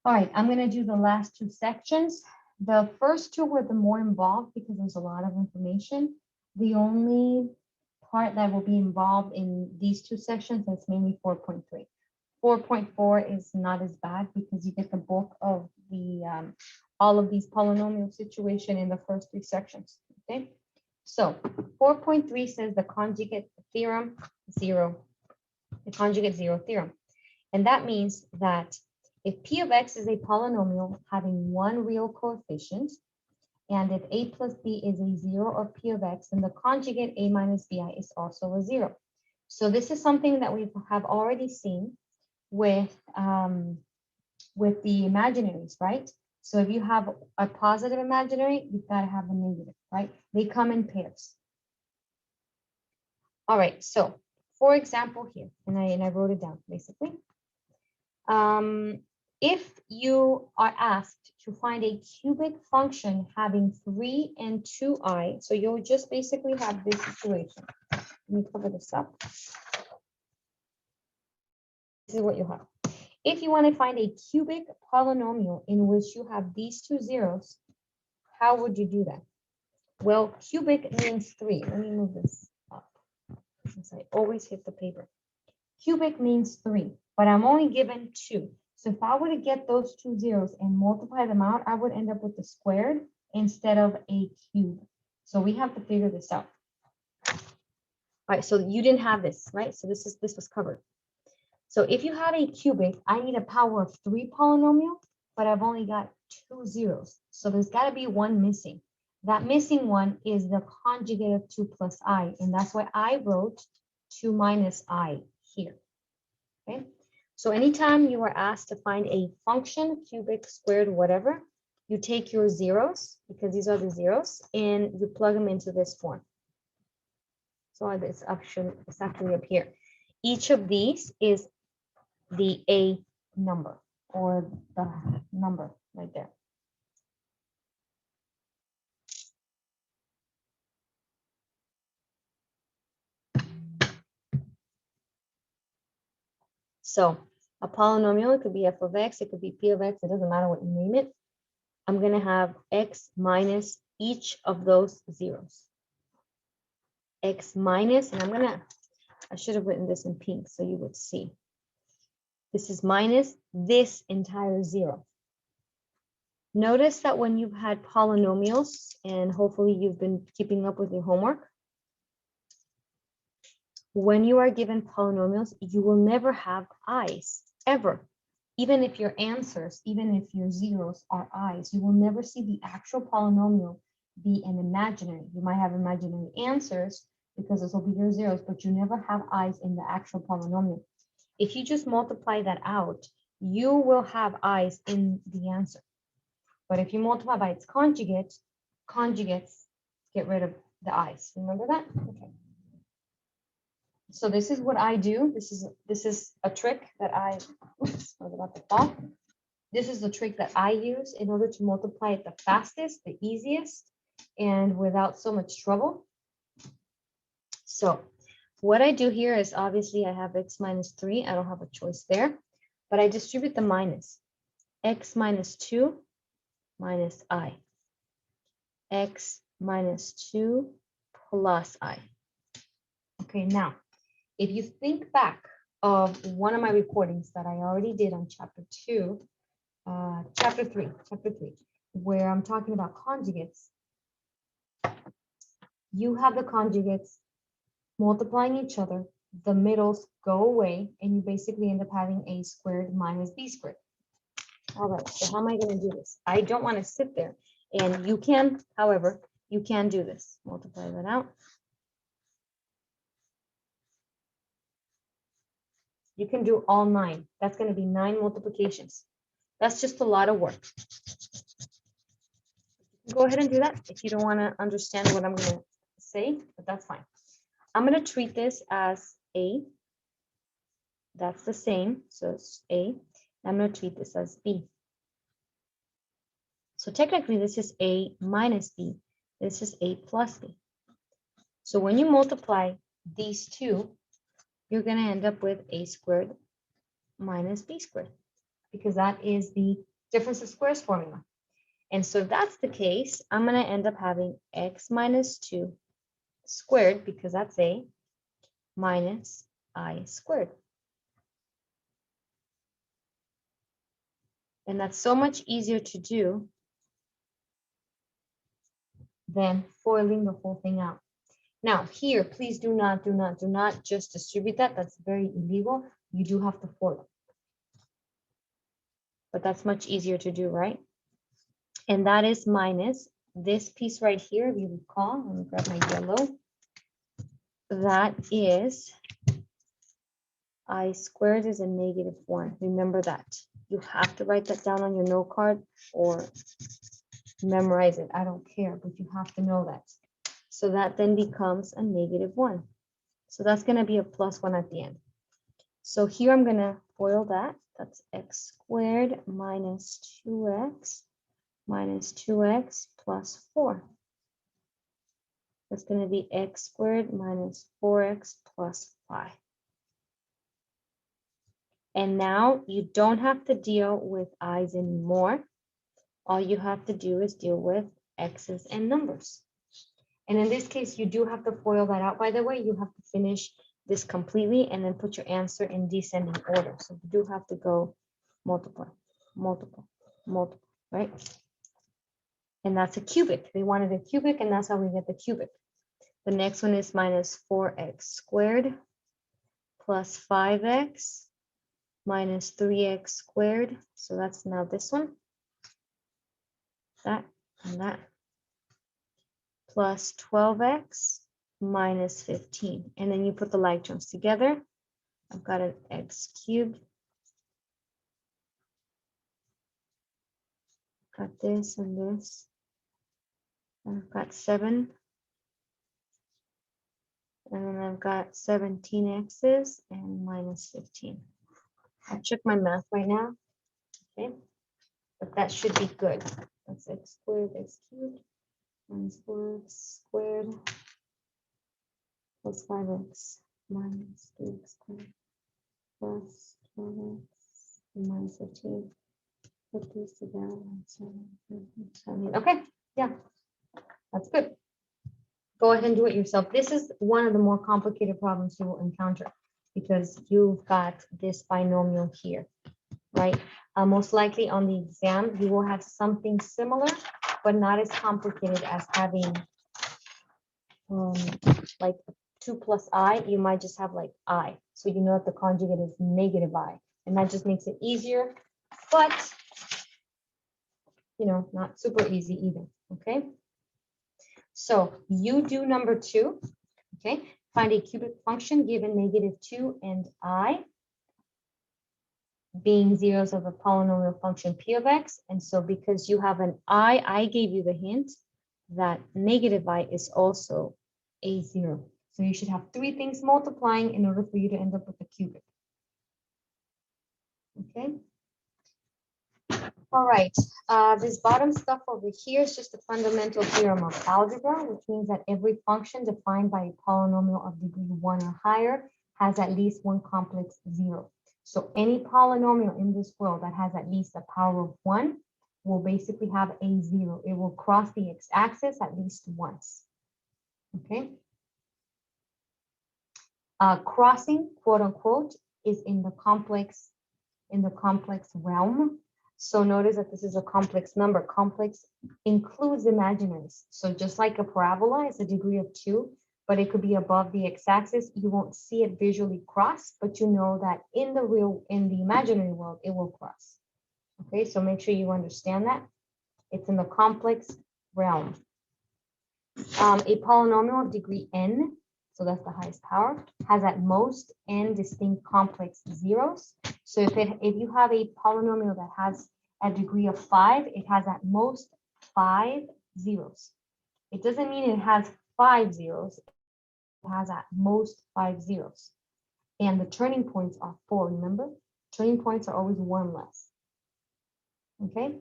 All right, I'm going to do the last two sections. The first two were the more involved because there's a lot of information. The only part that will be involved in these two sections is mainly 4.3. 4.4 is not as bad because you get the bulk of the all of these polynomial situation in the first three sections. Okay, so 4.3 says the conjugate theorem 0, the conjugate 0 theorem, and that means that if p of x is a polynomial having one real coefficient, and if a plus b is a 0 of p of x, then the conjugate a minus bi is also a 0. So this is something that we have already seen with the imaginaries, right? So if you have a positive imaginary, you've got to have a negative, right? They come in pairs. All right, so for example here, and I wrote it down basically. If you are asked to find a cubic function having 3 and 2i, so you'll just basically have this situation. Let me cover this up. This is what you have. If you want to find a cubic polynomial in which you have these two zeros, how would you do that? Well, cubic means 3. Let me move this up since I always hit the paper. Cubic means 3, but I'm only given 2. So if I were to get those two zeros and multiply them out, I would end up with a squared instead of a cube. So we have to figure this out. All right, so you didn't have this, right? So this was covered. So if you have a cubic, I need a power of 3 polynomial, but I've only got 2 zeros. So there's got to be one missing. That missing one is the conjugate of 2 plus I, and that's why I wrote 2 minus I here. Okay. So anytime you are asked to find a function, cubic, squared, whatever, you take your zeros, because these are the zeros, and you plug them into this form. So it's actually up here. Each of these is the A number, or the number right there. So a polynomial, it could be f of x, it could be p of x, it doesn't matter what you name it. I'm going to have x minus each of those zeros. X minus, and I should have written this in pink so you would see. This is minus this entire 0. Notice that when you've had polynomials, and hopefully you've been keeping up with your homework, when you are given polynomials, you will never have i's, ever. Even if your answers, even if your zeros are i's, you will never see the actual polynomial be an imaginary. You might have imaginary answers because this will be your zeros, but you never have i's in the actual polynomial. If you just multiply that out, you will have i's in the answer. But if you multiply by its conjugates get rid of the i's. Remember that? Okay. So this is what I do. This is a trick that I was about to fall. This is the trick that I use in order to multiply it the fastest, the easiest, and without so much trouble. So what I do here is, obviously I have x minus 3. I don't have a choice there, but I distribute the minus. X minus 2 minus I. X minus 2 plus I. Okay, now, if you think back of one of my recordings that I already did on chapter 3, where I'm talking about conjugates, you have the conjugates multiplying each other, the middles go away, and you basically end up having a squared minus b squared. All right, so how am I going to do this? I don't want to sit there, and you can, however, you can do this. Multiply that out. You can do all 9. That's going to be 9 multiplications. That's just a lot of work. Go ahead and do that if you don't want to understand what I'm going to say, but that's fine. I'm going to treat this as A. That's the same, so it's A. I'm going to treat this as B. So technically, this is A minus B. This is A plus B. So when you multiply these two, you're going to end up with A squared minus B squared, because that is the difference of squares formula. And so if that's the case, I'm going to end up having x minus 2 squared, because that's a, minus I squared. And that's so much easier to do than foiling the whole thing out. Now here, please do not just distribute that. That's very illegal. You do have to foil. But that's much easier to do, right? And that is minus this piece right here, if you recall. Let me grab my yellow. That is I squared is a -1. Remember that. You have to write that down on your note card or memorize it. I don't care, but you have to know that. So that then becomes a -1. So that's going to be a +1 at the end. So here I'm going to FOIL that. That's x squared minus 2x plus 4. That's going to be x squared minus 4x plus 5. And now you don't have to deal with i's anymore. All you have to do is deal with x's and numbers. And in this case, you do have to FOIL that out. By the way, you have to finish this completely and then put your answer in descending order. So you do have to go multiply, multiply, multiply, right? And that's a cubic. They wanted a cubic, and that's how we get the cubic. The next one is minus 4x squared plus 5x minus 3x squared. So that's now this one, that, and that, plus 12x minus 15. And then you put the like terms together. I've got an x cubed. Got this and this. And I've got 7. And then I've got 17 x's and minus 15. I'll check my math right now. Okay. But that should be good. That's x squared, x cubed, minus 4x squared, plus 5x minus 3x squared, plus 12x minus 15. Put these together. Okay, yeah, that's good. Go ahead and do it yourself. This is one of the more complicated problems you will encounter because you've got this binomial here, right? Most likely on the exam, you will have something similar, but not as complicated as having like 2 plus I. You might just have like I. So you know that the conjugate is -I. And that just makes it easier, but you know, not super easy either, okay? So you do number 2, okay? Find a cubic function given -2 and I being zeros of a polynomial function p of x. And so because you have an I gave you the hint that -I is also a 0. So you should have 3 things multiplying in order for you to end up with a cubic. Okay. All right, this bottom stuff over here is just a fundamental theorem of algebra, which means that every function defined by a polynomial of degree 1 or higher has at least one complex 0. So any polynomial in this world that has at least a power of 1 will basically have a 0. It will cross the x-axis at least once. Okay. Crossing, quote unquote, is in the complex realm. So notice that this is a complex number. Complex includes imaginaries. So just like a parabola is a degree of 2, but it could be above the x-axis. You won't see it visually cross, but you know that in the imaginary world, it will cross. Okay, so make sure you understand that. It's in the complex realm. A polynomial of degree n, so that's the highest power, has at most n distinct complex zeros. So if you have a polynomial that has a degree of 5, it has at most 5 zeros. It doesn't mean it has 5 zeros. It has at most 5 zeros. And the turning points are 4, remember? Turning points are always 1 less. Okay?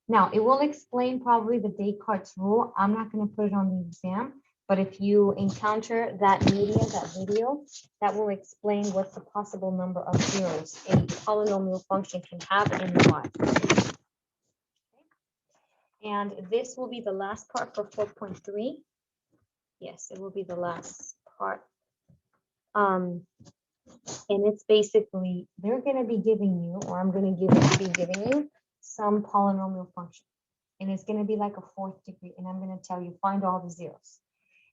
Now, it will explain probably the Descartes rule. I'm not going to put it on the exam. But if you encounter that video, that will explain what's the possible number of zeros a polynomial function can have in Y. And this will be the last part for 4.3. Yes, it will be the last part. And it's basically, they're going to be giving you, or I'm going to be giving you some polynomial function. And it's going to be like a fourth degree. And I'm going to tell you, find all the zeros.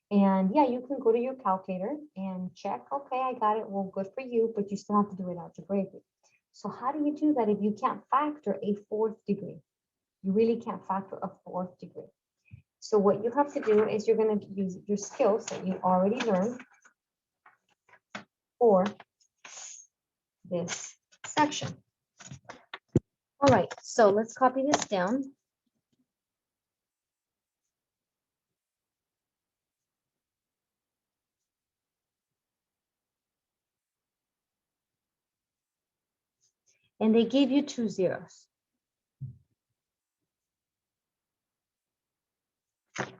And yeah, you can go to your calculator and check, okay, I got it. Well, good for you, but you still have to do it algebraically. So how do you do that if you can't factor a fourth degree? You really can't factor a fourth degree. So what you have to do is you're going to use your skills that you already learned for this section. All right, so let's copy this down. And they gave you 2 zeros.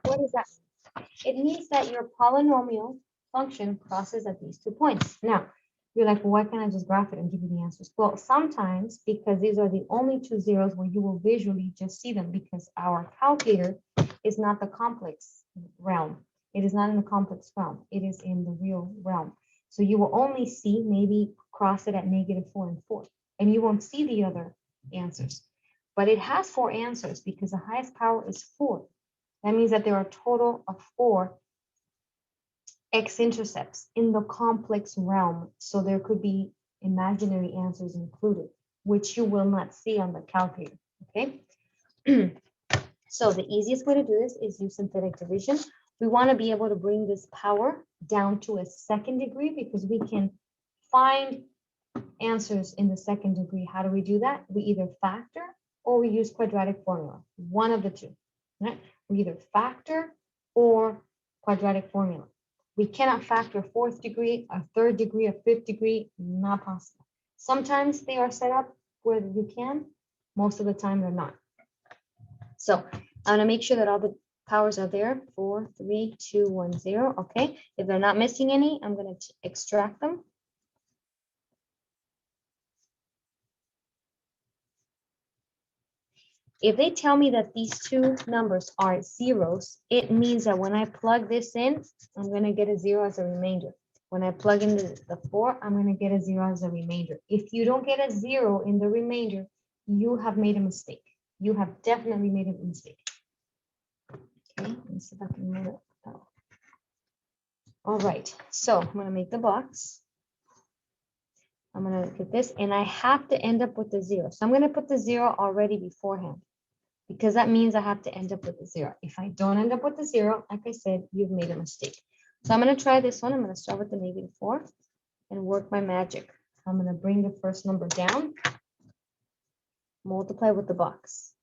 What does that mean? It means that your polynomial function crosses at these 2 points. Now, you're like, well, why can't I just graph it and give you the answers? Well, sometimes because these are the only 2 zeros where you will visually just see them because our calculator is not the complex realm. It is not in the complex realm. It is in the real realm. So you will only see maybe cross it at -4 and 4, and you won't see the other answers. But it has 4 answers because the highest power is 4. That means that there are a total of 4 x-intercepts in the complex realm. So there could be imaginary answers included, which you will not see on the calculator, okay? So the easiest way to do this is use synthetic division. We want to be able to bring this power down to a second degree because we can find answers in the second degree. How do we do that? We either factor or we use quadratic formula, one of the two, right? We either factor or quadratic formula. We cannot factor a fourth degree, a third degree, a fifth degree, not possible. Sometimes they are set up where you can, most of the time they're not. So I'm gonna make sure that all the powers are there, 4, 3, 2, 1, 0, okay? If they're not missing any, I'm gonna extract them. If they tell me that these two numbers are zeros, it means that when I plug this in, I'm going to get a 0 as a remainder. When I plug in the 4, I'm going to get a 0 as a remainder. If you don't get a 0 in the remainder, you have made a mistake. You have definitely made a mistake. Okay, let me see if I can move it out. All right, so I'm going to make the box. I'm going to get this, and I have to end up with the 0. So I'm going to put the 0 already beforehand, because that means I have to end up with a 0. If I don't end up with a 0, like I said, you've made a mistake. So I'm going to try this one. I'm going to start with the -4 and work my magic. I'm going to bring the first number down, multiply with the box,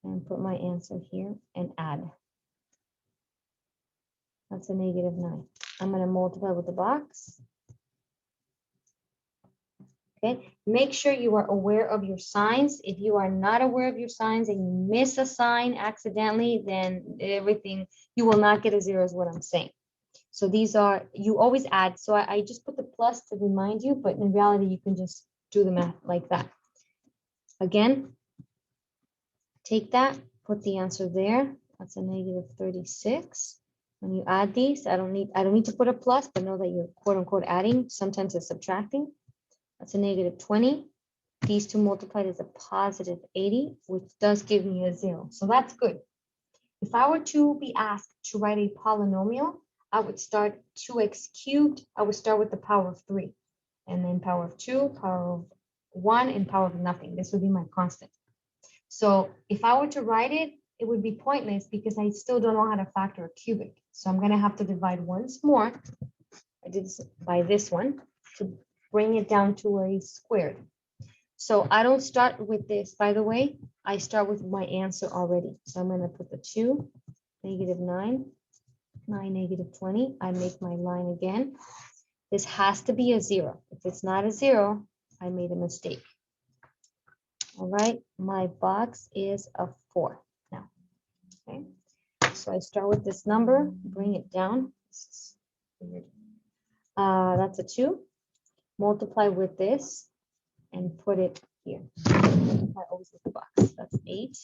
and put my answer here and add. That's a -9. I'm going to multiply with the box. Okay, make sure you are aware of your signs. If you are not aware of your signs and you miss a sign accidentally, then everything, you will not get a 0 is what I'm saying. So these are, you always add. So I just put the plus to remind you, but in reality, you can just do the math like that. Again, take that, put the answer there. That's a -36. When you add these, I don't need to put a plus, but know that you're quote unquote adding. Sometimes it's subtracting. That's a -20. These two multiplied is a +80, which does give me a 0. So that's good. If I were to be asked to write a polynomial, I would start 2x cubed. I would start with the power of 3, and then power of 2, power of 1, and power of nothing. This would be my constant. So if I were to write it, it would be pointless because I still don't know how to factor a cubic. So I'm going to have to divide once more. I did this by this one to bring it down to a squared. So I don't start with this, by the way, I start with my answer already. So I'm going to put the 2, -9, 9, -20. I make my line again. This has to be a 0. If it's not a 0, I made a mistake. All right, my box is a 4 now. Okay, so I start with this number, bring it down. That's a 2. Multiply with this and put it here. Multiply always with the box. That's 8.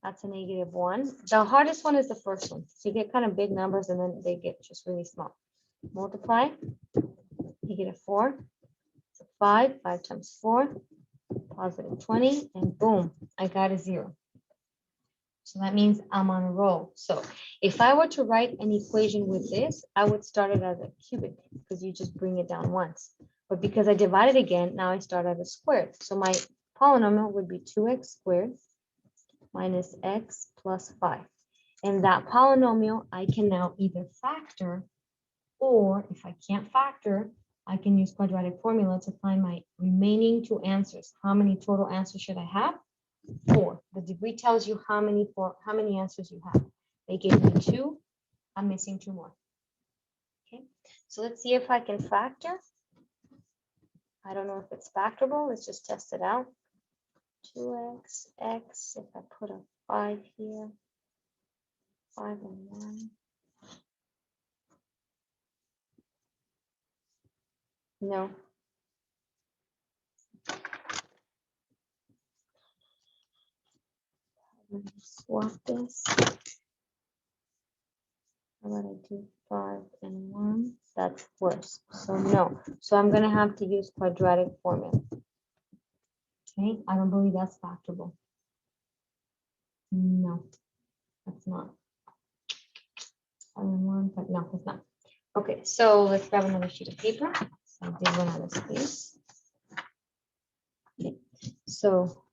That's a -1. The hardest one is the first one. So you get kind of big numbers and then they get just really small. Multiply, you get a 4. It's a 5. 5 times 4, positive 20, and boom, I got a 0. So that means I'm on a roll. So if I were to write an equation with this, I would start it as a cubic because you just bring it down once. But because I divided again, now I start at a squared. So my polynomial would be 2x squared minus x plus 5. And that polynomial, I can now either factor, or if I can't factor, I can use quadratic formula to find my remaining 2 answers. How many total answers should I have? 4. The degree tells you how many answers you have. They gave me 2. I'm missing 2 more. Okay, so let's see if I can factor. I don't know if it's factorable. Let's just test it out. 2x, x, if I put a 5 here, 5 and 1. No. Let me swap this. How about I do 5 and 1? That's worse. So no. So I'm going to have to use quadratic formula. Okay, I don't believe that's factorable. No, that's not. 5 and 1, but no, it's not. Okay, so let's grab another sheet of paper. So I did run out of space. Okay, so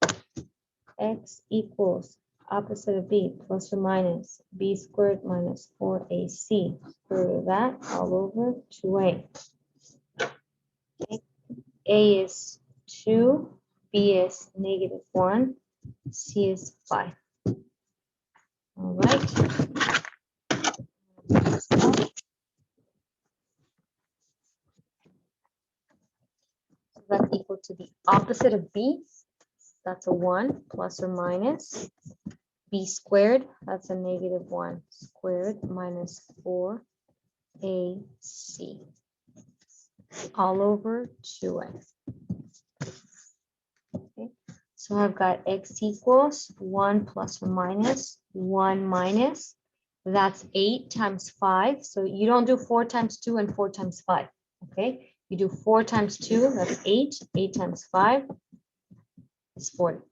x equals opposite of b plus or minus b squared minus 4ac. Square root of that all over 2a. Okay. A is 2, b is -1, c is 5. All right. So that's equal to the opposite of b. That's a 1 plus or minus b squared, that's a -1 squared minus 4ac all over 2a. Okay, so I've got x equals 1 plus or minus 1 minus, that's 8 times 5. So you don't do 4 times 2 and 4 times 5. Okay, you do 4 times 2, that's 8. 8 times 5 is 40.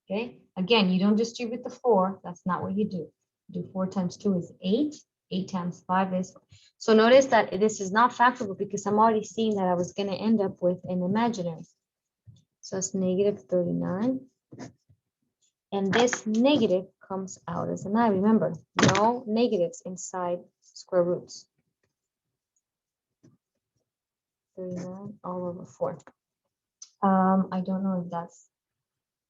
Okay, again, you don't distribute the 4. That's not what you do. You do 4 times 2 is 8. 8 times 5 is. So notice that this is not factorable because I'm already seeing that I was going to end up with an imaginary. So it's -39. And this negative comes out as an I. Remember, no negatives inside square roots. 39 all over 4. I don't know if that's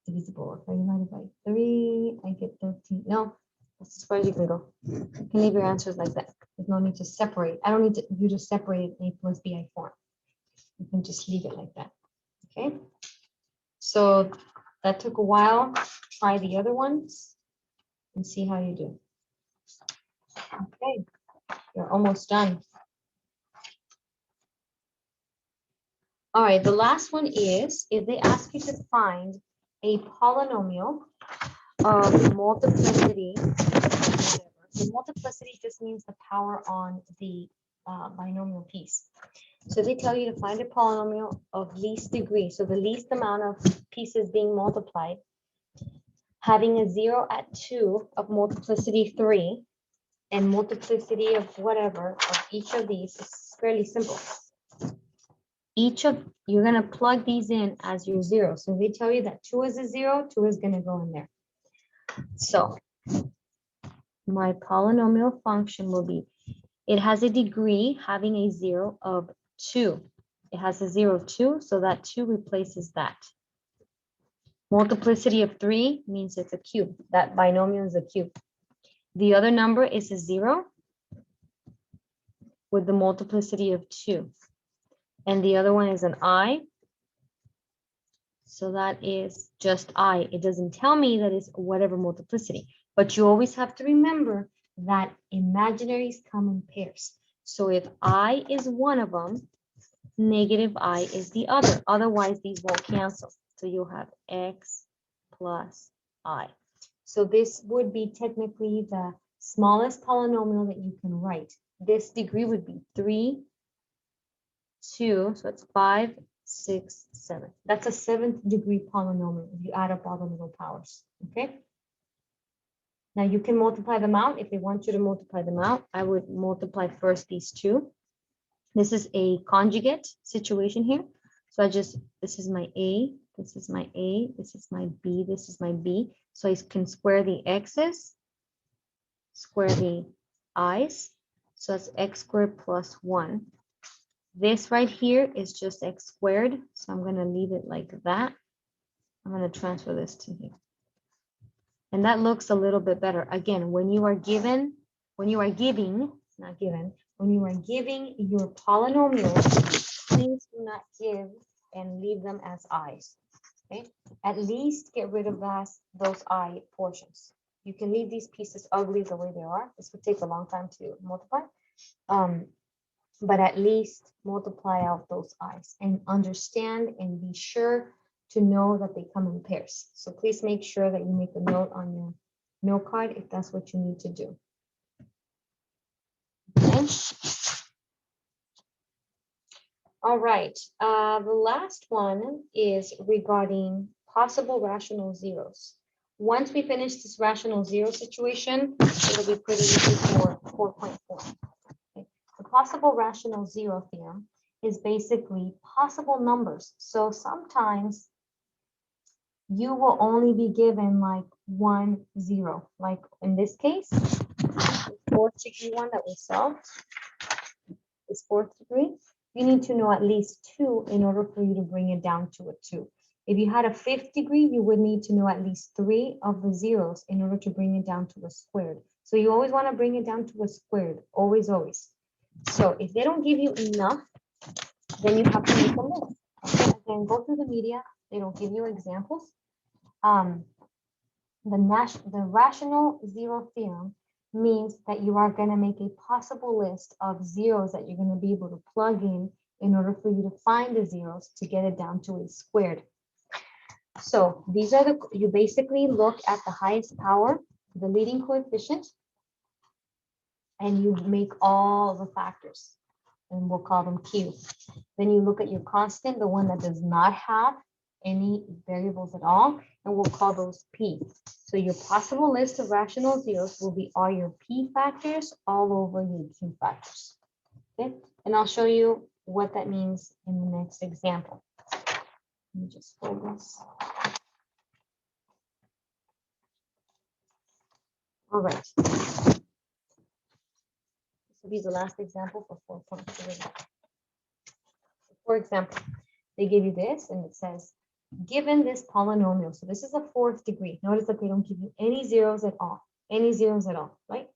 divisible. If I divide it by 3, I get 13. No, that's as far as you can go. You can leave your answers like that. There's no need to separate. I don't need you to separate A plus B I form. You can just leave it like that. Okay. So that took a while. Try the other ones and see how you do. Okay, you're almost done. All right, the last one is if they ask you to find a polynomial of multiplicity. The multiplicity just means the power on the binomial piece. So they tell you to find a polynomial of least degree. So the least amount of pieces being multiplied, having a 0 at 2 of multiplicity 3, and multiplicity of whatever of each of these is fairly simple. You're going to plug these in as your 0. So they tell you that 2 is a 0, 2 is going to go in there. So my polynomial function will be, it has a degree having a 0 of 2. It has a 0 of 2, so that 2 replaces that. Multiplicity of 3 means it's a cube. That binomial is a cube. The other number is a 0 with the multiplicity of 2. And the other one is an I. So that is just I. It doesn't tell me that it's whatever multiplicity. But you always have to remember that imaginaries come in pairs. So if I is one of them, negative I is the other. Otherwise, these won't cancel. So you'll have x plus I. So this would be technically the smallest polynomial that you can write. This degree would be 3, 2, so it's 5, 6, 7. That's a 7th degree polynomial if you add up all the middle powers, okay? Now you can multiply them out. If they want you to multiply them out, I would multiply first these two. This is a conjugate situation here. So this is my A, this is my A, this is my B, this is my B. So I can square the x's, square the i's. So that's x squared plus 1. This right here is just x squared. So I'm going to leave it like that. I'm going to transfer this to here. And that looks a little bit better. Again, when you are giving your polynomials, please do not give and leave them as i's. Okay, at least get rid of those I portions. You can leave these pieces ugly the way they are. This would take a long time to multiply. But at least multiply out those i's and understand and be sure to know that they come in pairs. So please make sure that you make a note on your note card if that's what you need to do. Okay. All right, the last one is regarding possible rational zeros. Once we finish this rational zero situation, it'll be pretty easy for 4.4. Okay. The possible rational zero theorem is basically possible numbers. So sometimes you will only be given like 1, 0. Like in this case, the 4th degree one that we solved, this 4th degree. You need to know at least 2 in order for you to bring it down to a 2. If you had a 5th degree, you would need to know at least 3 of the zeros in order to bring it down to a squared. So you always want to bring it down to a squared, always, always. So if they don't give you enough, then you have to make a list. Okay, again, go through the media. They don't give you examples. The rational zero theorem means that you are going to make a possible list of zeros that you're going to be able to plug in order for you to find the zeros to get it down to a squared. So these are you basically look at the highest power, the leading coefficient, and you make all the factors, and we'll call them Q. Then you look at your constant, the one that does not have any variables at all, and we'll call those P. So your possible list of rational zeros will be all your P factors all over your Q factors. Okay, and I'll show you what that means in the next example. Let me just fold this. All right. This will be the last example for 4.3. For example, they give you this and it says, given this polynomial, so this is a 4th degree. Notice that they don't give you any zeros at all, right?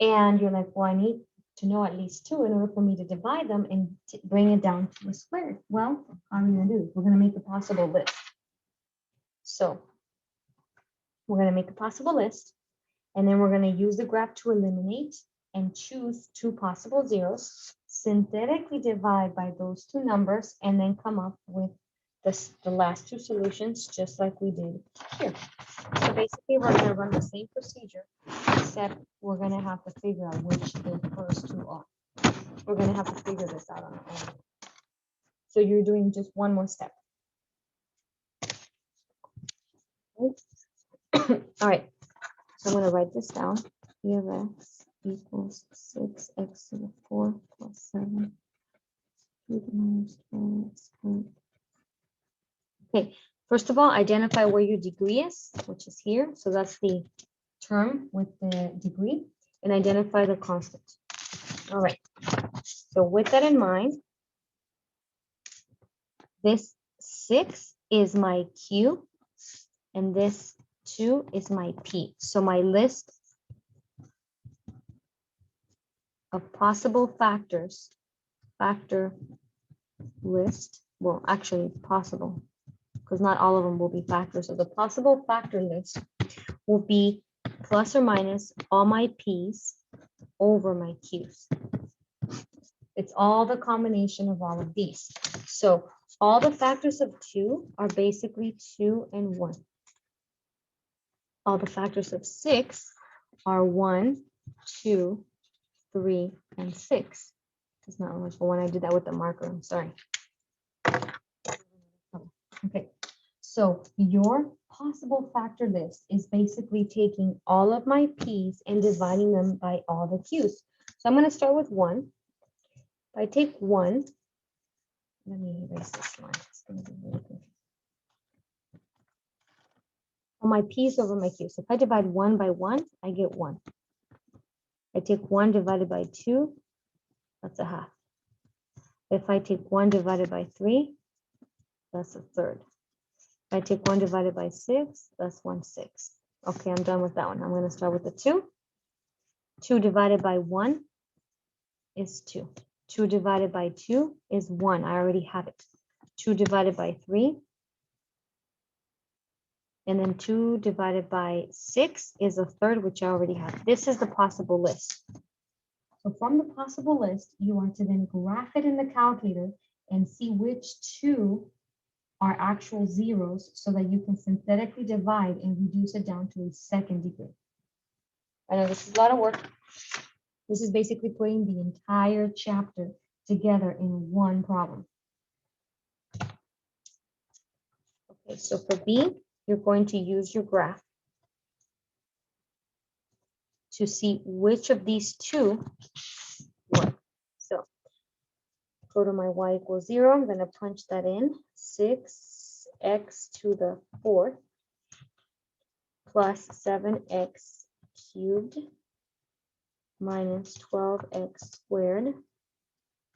And you're like, well, I need to know at least 2 in order for me to divide them and to bring it down to a square. Well, how are we going to do? We're going to make a possible list. So we're going to make a possible list, and then we're going to use the graph to eliminate and choose 2 possible zeros, synthetically divide by those 2 numbers, and then come up with the last 2 solutions, just like we did here. So basically, we're going to run the same procedure, except we're going to have to figure out which the first 2 are. We're going to have to figure this out on our own. So you're doing just one more step. All right. So I'm going to write this down. P of x equals 6x to the 4 plus 7. Okay, first of all, identify where your degree is, which is here. So that's the term with the degree, and identify the constant. All right, so with that in mind, this 6 is my Q, and this 2 is my P. So my list of possible factors, factor list, well, actually possible, because not all of them will be factors. So the possible factor list will be plus or minus all my P's over my Q's. It's all the combination of all of these. So all the factors of 2 are basically 2 and 1. all the factors of 6 are 1, 2, 3, and 6. It's not much for when I did that with the marker. I'm sorry. Okay, so your possible factor list is basically taking all of my p's and dividing them by all the q's. So I'm going to start with 1. If I take 1, let me erase this line. It's going to be really confusing. On my p's over my q's. So if I divide 1 by 1, I get 1. I take 1 divided by 2, that's a half. If I take 1 divided by 3, that's a third. If I take 1 divided by 6, that's 1/6. Okay, I'm done with that one. I'm going to start with the 2. 2 divided by 1 is 2. 2 divided by 2 is 1. I already have it. 2 divided by 3. And then 2 divided by 6 is a third, which I already have. This is the possible list. So from the possible list, you want to then graph it in the calculator and see which 2 are actual zeros so that you can synthetically divide and reduce it down to a second degree. I know this is a lot of work. This is basically putting the entire chapter together in one problem. Okay, so for B, you're going to use your graph to see which of these 2 work. So go to my y equals 0. I'm going to punch that in. 6x to the 4th plus 7x cubed minus 12x squared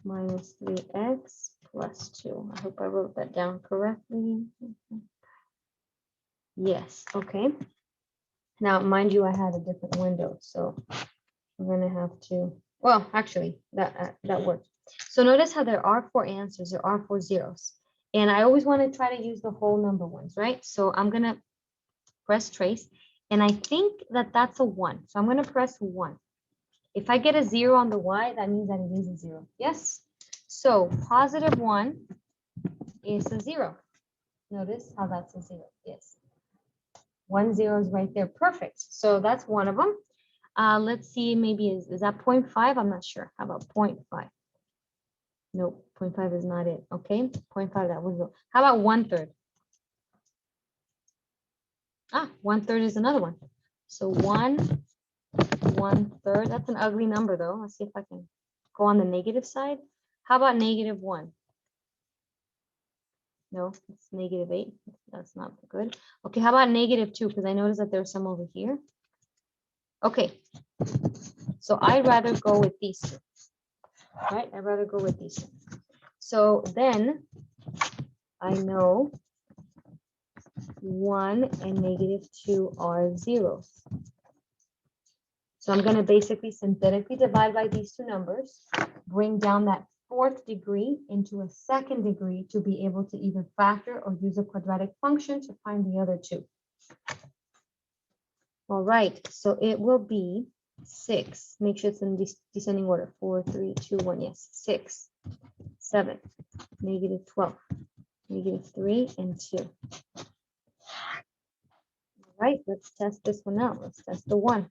minus 3x plus 2. I hope I wrote that down correctly. Yes, okay. Now, mind you, I had a different window, so I'm going to have to, well, actually, that worked. So notice how there are 4 answers, there are 4 zeros. And I always want to try to use the whole number ones, right? So I'm going to press trace, and I think that that's a 1. So I'm going to press 1. If I get a 0 on the y, that means that it is a 0. Yes? So positive 1 is a 0. Notice how that's a 0. Yes. 1 0 is right there. Perfect. So that's one of them. Let's see, maybe is that 0.5? I'm not sure. How about 0.5? Nope, 0.5 is not it. Okay, 0.5, that was it. How about 1/3? 1/3 is another one. So 1/3, that's an ugly number though. Let's see if I can go on the negative side. How about -1? No, it's -8. That's not good. Okay, how about -2? Because I noticed that there's some over here. Okay, so I'd rather go with these 2. Right, I'd rather go with these 2. So then I know 1 and -2 are zeros. So I'm going to basically synthetically divide by these 2 numbers, bring down that 4th degree into a 2nd degree to be able to either factor or use a quadratic function to find the other 2. All right, so it will be 6. Make sure it's in descending order. 4, 3, 2, 1. Yes, 6, 7, -12, -3, and 2. All right, let's test this one out. Let's test the 1.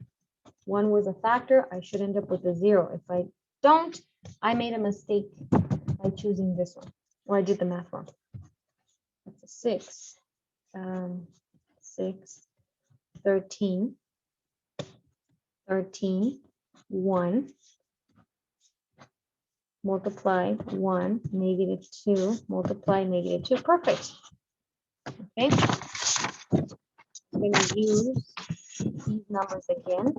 1 was a factor. I should end up with a 0. If I don't, I made a mistake by choosing this one, or I did the math wrong. That's a 6. 6, 13, 13, 1, multiply 1, -2, multiply -2. Perfect. Okay. I'm going to use these numbers again.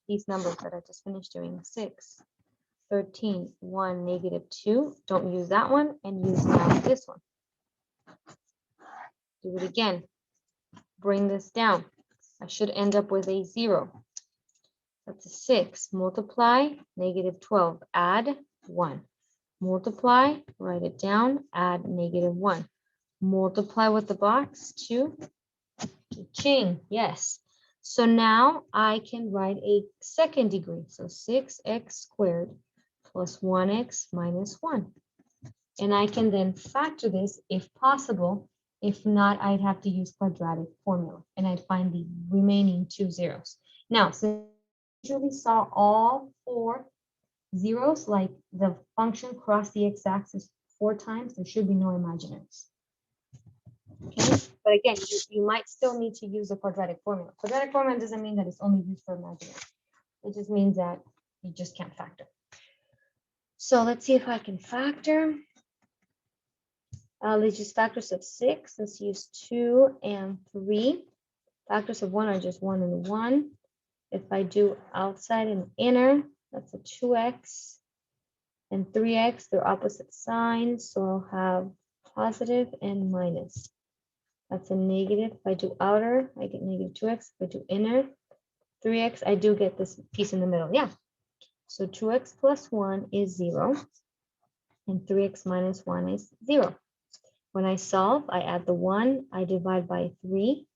These numbers that I just finished doing. 6, 13, 1, -2. Don't use that one, and use now this one. Do it again. Bring this down. I should end up with a 0. That's a 6. Multiply, -12. Add 1. Multiply, write it down, add -1. Multiply with the box, 2. Ching, yes. So now I can write a 2nd degree. So 6x squared plus 1x minus 1. And I can then factor this, if possible, If not, I'd have to use quadratic formula and I'd find the remaining 2 zeros. Now, since we usually saw all 4 zeros, like the function crossed the x-axis 4 times, there should be no imaginaries. Okay, but again, you might still need to use a quadratic formula. Quadratic formula doesn't mean that it's only used for imaginary. It just means that you just can't factor. So let's see if I can factor. Let's use factors of 6. Let's use 2 and 3. Factors of 1 are just 1 and 1. If I do outside and inner, that's a 2x and 3x. They're opposite signs, so I'll have positive and minus. That's a negative. If I do outer, I get negative 2x. If I do inner, 3x, I do get this piece in the middle. Yeah. So 2x plus 1 is 0, and 3x minus 1 is 0. When I solve, I add the 1, I divide by 3,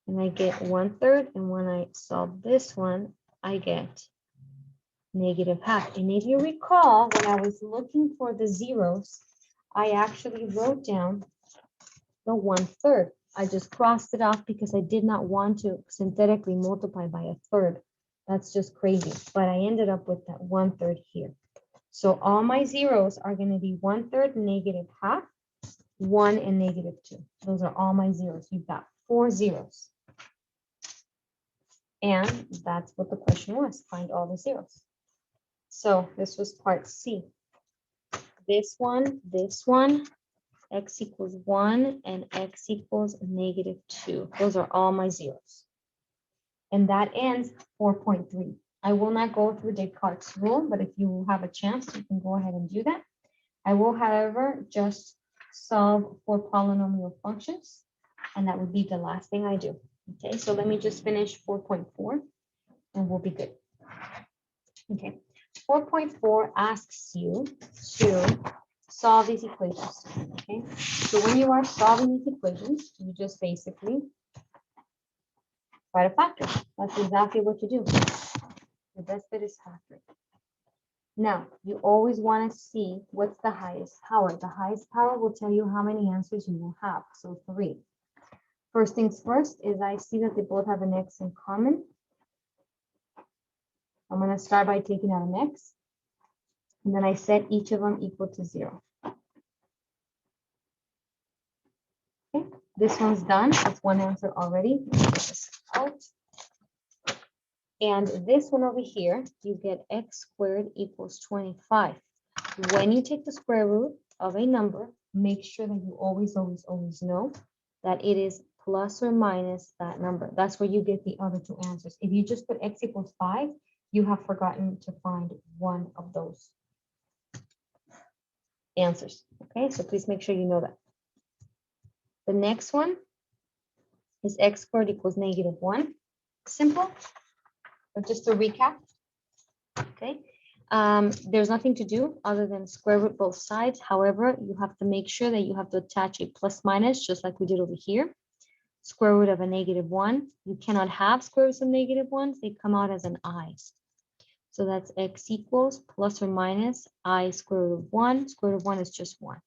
and I get 1/3. And when I solve this one, I get negative half. And if you recall, when I was looking for the zeros, I actually wrote down the 1/3. I just crossed it off because I did not want to synthetically multiply by a third. That's just crazy. But I ended up with that 1/3 here. So all my zeros are going to be 1/3, negative half, 1 and negative 2. Those are all my zeros. You've got 4 zeros. And that's what the question was, find all the zeros. So this was part C. This one, x equals 1 and x equals negative 2. Those are all my zeros. And that ends 4.3. I will not go through Descartes' rule, but if you have a chance, you can go ahead and do that. I will, however, just solve for polynomial functions, and that would be the last thing I do. Okay, so let me just finish 4.4 and we'll be good. Okay, 4.4 asks you to solve these equations. Okay, so when you are solving these equations, you just basically try to factor. That's exactly what you do. The best bit is factoring. Now, you always want to see what's the highest power. The highest power will tell you how many answers you will have. So 3. First things first is I see that they both have an x in common. I'm going to start by taking out an x. And then I set each of them equal to 0. Okay, this one's done. That's one answer already. Get this out. And this one over here, you get x squared equals 25. When you take the square root of a number, make sure that you always know that it is plus or minus that number. That's where you get the other 2 answers. If you just put x equals 5, you have forgotten to find one of those answers. Okay, so please make sure you know that. The next one is x squared equals negative 1. Simple. But just to recap, okay, there's nothing to do other than square root both sides. However, you have to make sure that you have to attach a plus minus, just like we did over here. Square root of a negative 1. You cannot have square roots of negative 1s. They come out as an I. So that's x equals plus or minus I square root of 1. Square root of 1 is just 1.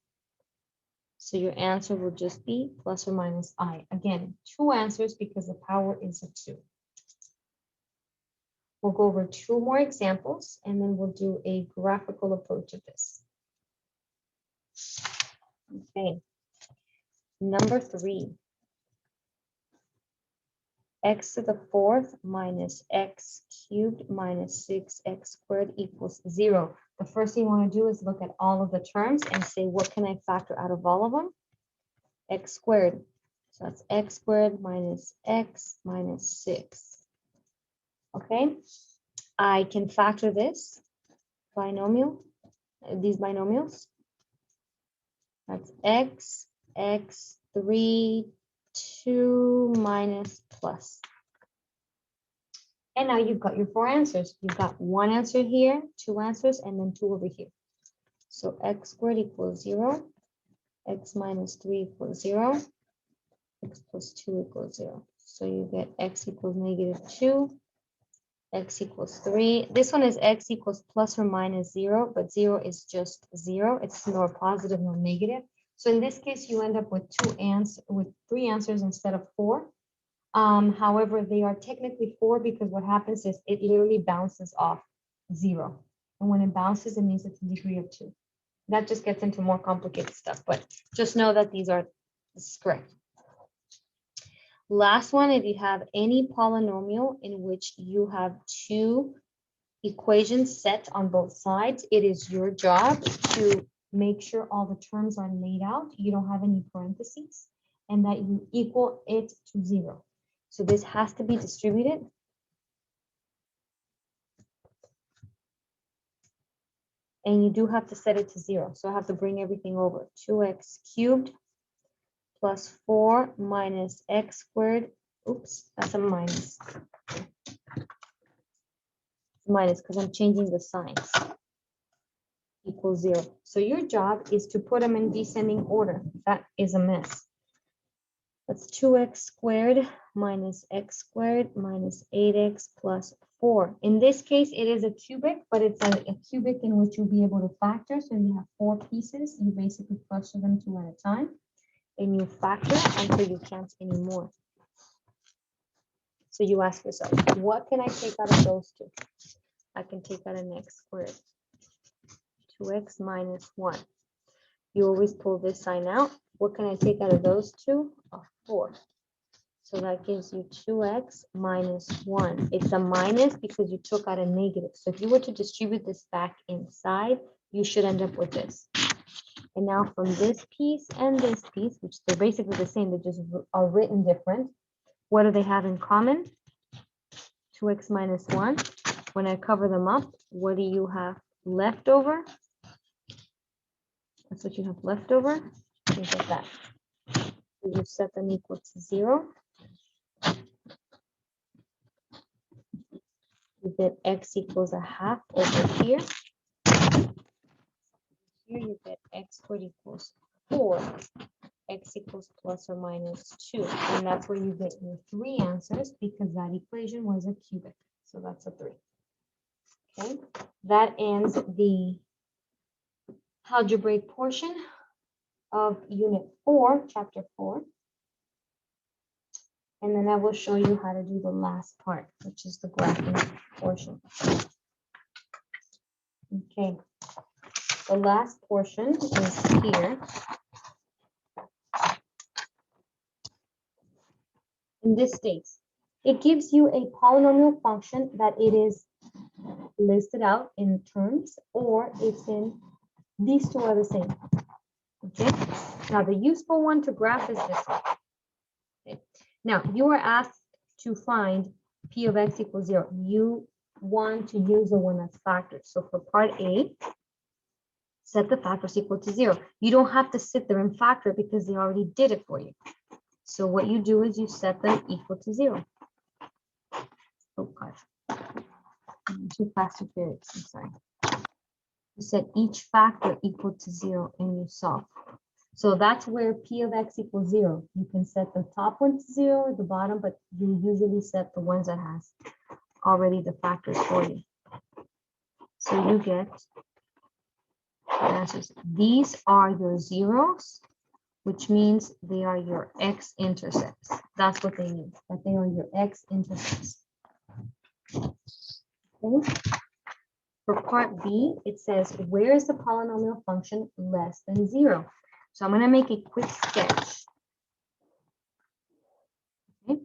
So your answer will just be plus or minus I. Again, 2 answers because the power is a 2. We'll go over 2 more examples, and then we'll do a graphical approach of this. Okay, number 3. X to the 4th minus x cubed minus 6x squared equals 0. The first thing you want to do is look at all of the terms and say, what can I factor out of all of them? X squared. So that's x squared minus x minus 6. Okay, I can factor this binomial, these binomials. That's x, x, 3, 2 minus plus. And now you've got your 4 answers. You've got 1 answer here, 2 answers, and then 2 over here. So x squared equals 0, x minus 3 equals 0, x plus 2 equals 0. So you get x equals negative 2, x equals 3. This one is x equals plus or minus 0, but 0 is just 0. It's nor positive nor negative. So in this case, you end up with three answers instead of four. However, they are technically four because what happens is it literally bounces off 0. And when it bounces, it means it's a degree of 2. That just gets into more complicated stuff, but just know that this is correct. Last one, if you have any polynomial in which you have two equations set on both sides, it is your job to make sure all the terms are laid out, you don't have any parentheses, and that you equal it to 0. So this has to be distributed. And you do have to set it to 0. So I have to bring everything over. 2x cubed plus 4 minus x squared. Oops, that's a minus. Minus because I'm changing the signs. Equals 0. So your job is to put them in descending order. That is a mess. That's 2x squared minus x squared minus 8x plus 4. In this case, it is a cubic, but it's a cubic in which you'll be able to factor. So you have 4 pieces. You basically cluster them 2 at a time. And you factor until you can't anymore. So you ask yourself, what can I take out of those two? I can take out an x squared. 2x minus 1. You always pull this sign out. What can I take out of those two? 4. So that gives you 2x minus 1. It's a minus because you took out a negative. So if you were to distribute this back inside, you should end up with this. And now from this piece and this piece, which they're basically the same, they just are written different. What do they have in common? 2x minus 1. When I cover them up, what do you have left over? That's what you have left over. Think of that. You set them equal to 0. You get x equals a half over here. Here you get x squared equals 4. X equals plus or minus 2. And that's where you get your 3 answers because that equation was a cubic. So that's a 3. Okay, that ends the algebraic portion of Unit 4, Chapter 4. And then I will show you how to do the last part, which is the graphing portion. Okay, the last portion is here. In this states, it gives you a polynomial function that it is listed out in terms, or it's in these two are the same. Okay, now the useful one to graph is this one. Okay. Now you are asked to find p of x equals 0. You want to use the one that's factored. So for part A, set the factors equal to 0. You don't have to sit there and factor it because they already did it for you. So what you do is you set them equal to 0. Oh gosh, I'm too fast to carry. I'm sorry. You set each factor equal to 0 and you solve. So that's where p of x equals 0. You can set the top one to 0, the bottom, but you usually set the ones that has already the factors for you. So you get the answers. These are your zeros, which means they are your x-intercepts. That's what they mean, that they are your x-intercepts. Okay. For part B, it says, where is the polynomial function less than 0? So I'm going to make a quick sketch. Okay.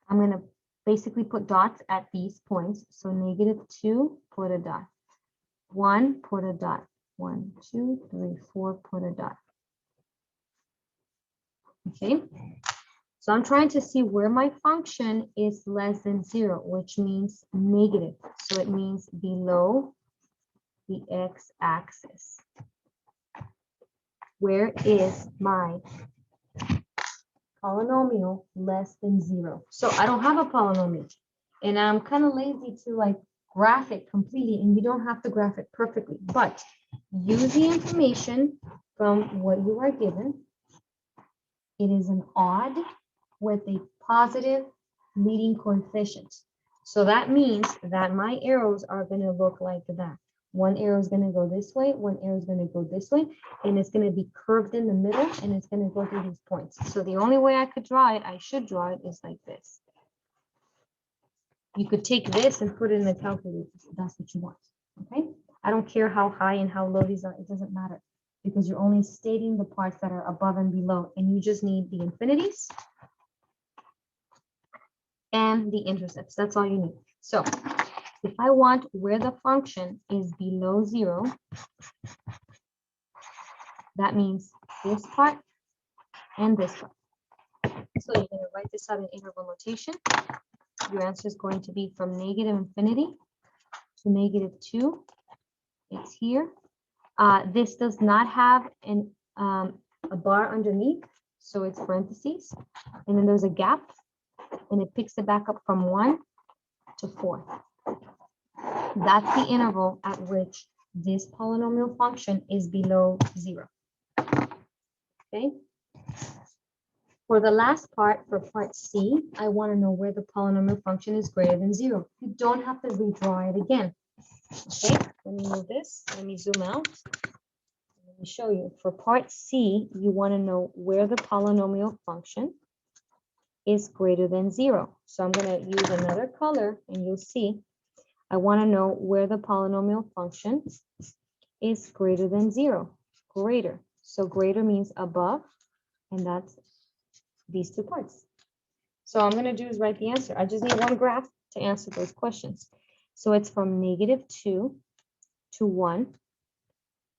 I'm going to basically put dots at these points. So -2, put a dot. 1, put a dot. 1, 2, 3, 4, put a dot. Okay. So I'm trying to see where my function is less than 0, which means negative. So it means below the x-axis. Where is my polynomial less than 0? So I don't have a polynomial. And I'm kind of lazy to like graph it completely, and you don't have to graph it perfectly. But use the information from what you are given. It is an odd with a positive leading coefficient. So that means that my arrows are going to look like that. One arrow is going to go this way, one arrow is going to go this way, and it's going to be curved in the middle, and it's going to go through these points. So the only way I could draw it, I should draw it, is like this. You could take this and put it in the calculator if that's what you want, okay? I don't care how high and how low these are, it doesn't matter, because you're only stating the parts that are above and below, and you just need the infinities and the intercepts. That's all you need. So if I want where the function is below 0, that means this part and this part. So you're going to write this out in interval notation. Your answer is going to be from negative infinity to -2. It's here. This does not have a bar underneath, so it's parentheses. And then there's a gap, and it picks it back up from 1 to 4. That's the interval at which this polynomial function is below 0. Okay. For the last part, for part C, I want to know where the polynomial function is greater than 0. You don't have to redraw it again. Okay, let me move this. Let me zoom out. Let me show you. For part C, you want to know where the polynomial function is greater than 0. So I'm going to use another color, and you'll see. I want to know where the polynomial function is greater than 0. Greater. So greater means above, and that's these two parts. So all I'm going to do is write the answer. I just need one graph to answer those questions. So it's from -2 to 1.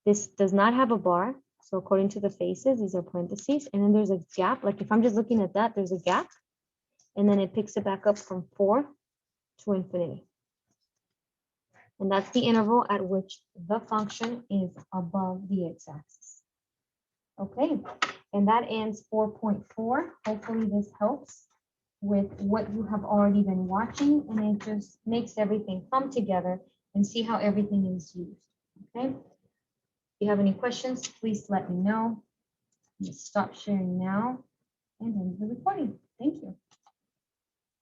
This does not have a bar. So according to the faces, these are parentheses. And then there's a gap. Like if I'm just looking at that, there's a gap. And then it picks it back up from 4 to infinity. And that's the interval at which the function is above the x-axis. Okay, and that ends 4.4. Hopefully this helps with what you have already been watching, and it just makes everything come together and see how everything is used. Okay, if you have any questions, please let me know. Stop sharing now and end the recording. Thank you.